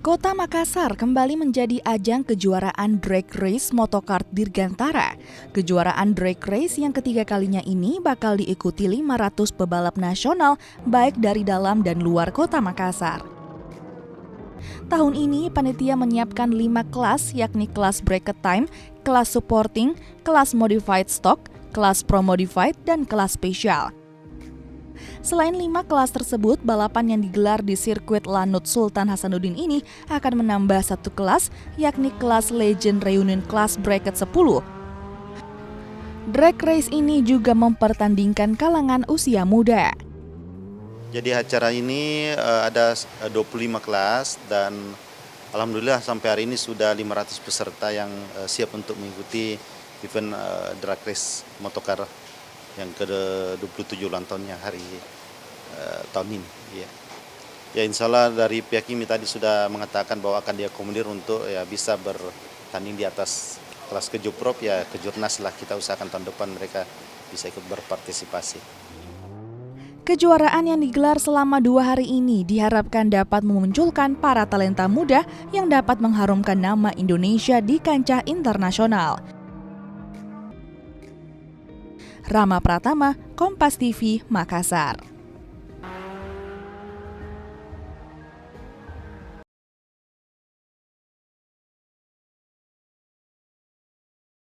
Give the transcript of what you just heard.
Kota Makassar kembali menjadi ajang kejuaraan drag race motokart Dirgantara. Kejuaraan drag race yang ketiga kalinya ini bakal diikuti 500 pebalap nasional baik dari dalam dan luar kota Makassar. Tahun ini panitia menyiapkan 5 kelas yakni kelas bracket time, kelas supporting, kelas modified stock, kelas pro modified, dan kelas spesial. Selain 5 kelas tersebut, balapan yang digelar di sirkuit Lanut Sultan Hasanuddin ini akan menambah satu kelas, yakni kelas Legend Reunion Class Bracket 10. Drag race ini juga mempertandingkan kalangan usia muda. Jadi acara ini ada 25 kelas dan alhamdulillah sampai hari ini sudah 500 peserta yang siap untuk mengikuti event drag race motocar yang ke-27 ulang tahunnya hari tahun ini. Ya insya Allah dari pihak IMI tadi sudah mengatakan bahwa akan diakomodir untuk ya bisa bertanding di atas kelas kejuprop, ya kejurnas lah, kita usahakan tahun depan mereka bisa ikut berpartisipasi. Kejuaraan yang digelar selama 2 hari ini diharapkan dapat memunculkan para talenta muda yang dapat mengharumkan nama Indonesia di kancah internasional. Rama Pratama, Kompas TV, Makassar.